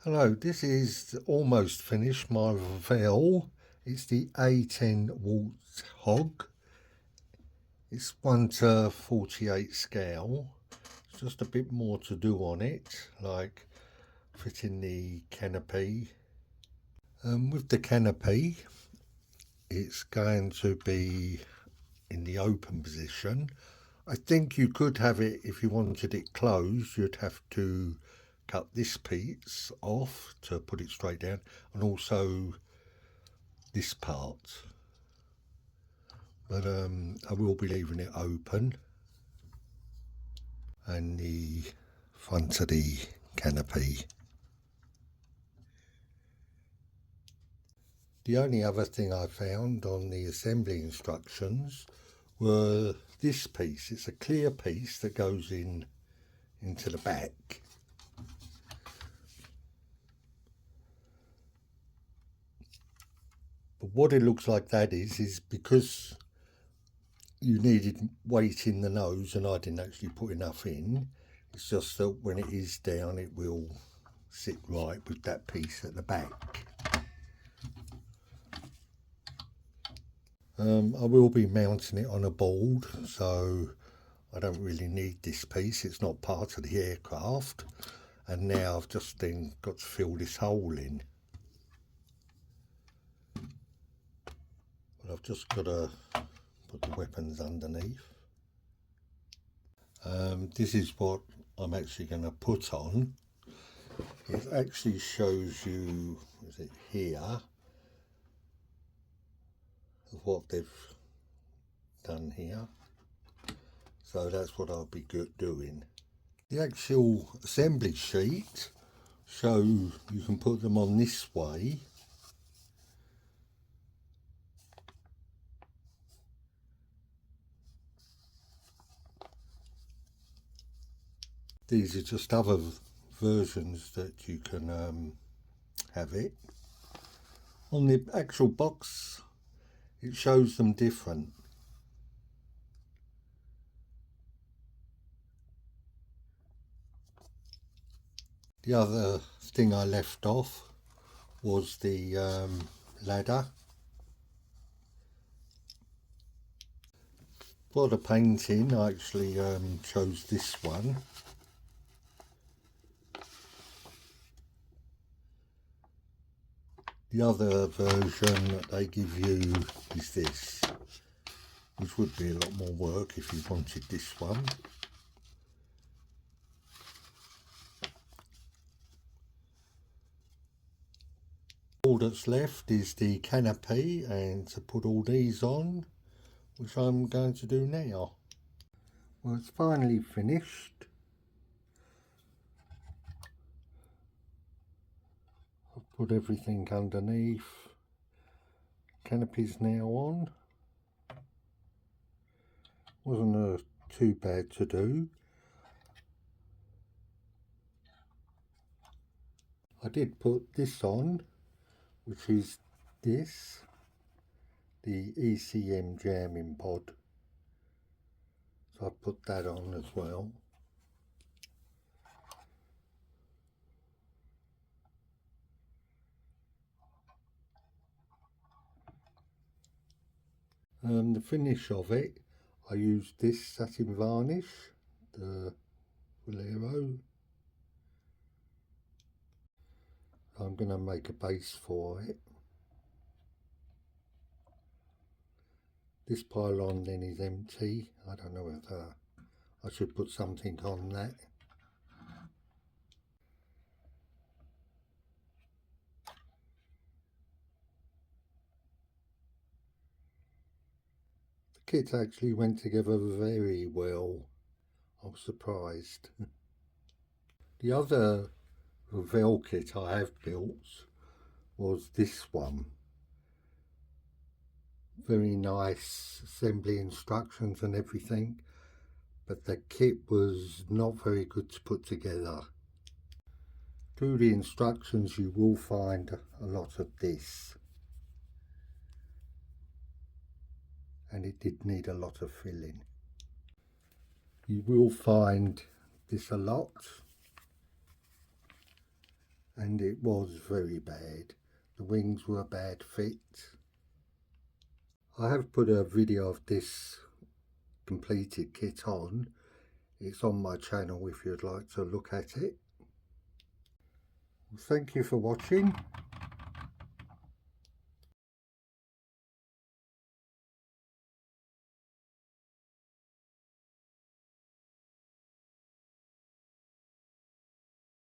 Hello, this is almost finished, my Revell. It's the A-10 Warthog. It's 1:48 scale. It's just a bit more to do on it, like fitting the canopy. With the canopy, it's going to be in the open position. I think you could have it, if you wanted it closed, you'd have to cut this piece off to put it straight down, and also this part. But I will be leaving it open, and the front of the canopy. The only other thing I found on the assembly instructions were this piece. It's a clear piece that goes into the back. But what it looks like that is because you needed weight in the nose and I didn't actually put enough in. It's just that when it is down, it will sit right with that piece at the back. I will be mounting it on a board, so I don't really need this piece. It's not part of the aircraft. And now I've just then got to fill this hole in. But I've just got to put the weapons underneath. This is what I'm actually going to put on. It actually shows you, is it here, of what they've done here. So that's what I'll be doing. The actual assembly sheet shows you can put them on this way. These are just other versions that you can have it. On the actual box, it shows them different. The other thing I left off was the ladder. For the painting, I actually chose this one. The other version that they give you is this, which would be a lot more work if you wanted this one. All that's left is the canopy and to put all these on, which I'm going to do now. Well, it's finally finished. I've put everything underneath. Canopy's now on. Wasn't too bad to do. I did put this on, which is this, the ECM jamming pod. So I put that on as well. The finish of it, I used this satin varnish, the Revell. I'm going to make a base for it. This pylon then is empty. I don't know whether I should put something on that. The kit actually went together very well. I was surprised. The other Revell kit I have built was this one. Very nice assembly instructions and everything, but the kit was not very good to put together. Through the instructions you will find a lot of this, and it did need a lot of filling. You will find this a lot, and it was very bad. The wings were a bad fit. I have put a video of this completed kit on. It's on my channel if you'd like to look at it. Thank you for watching.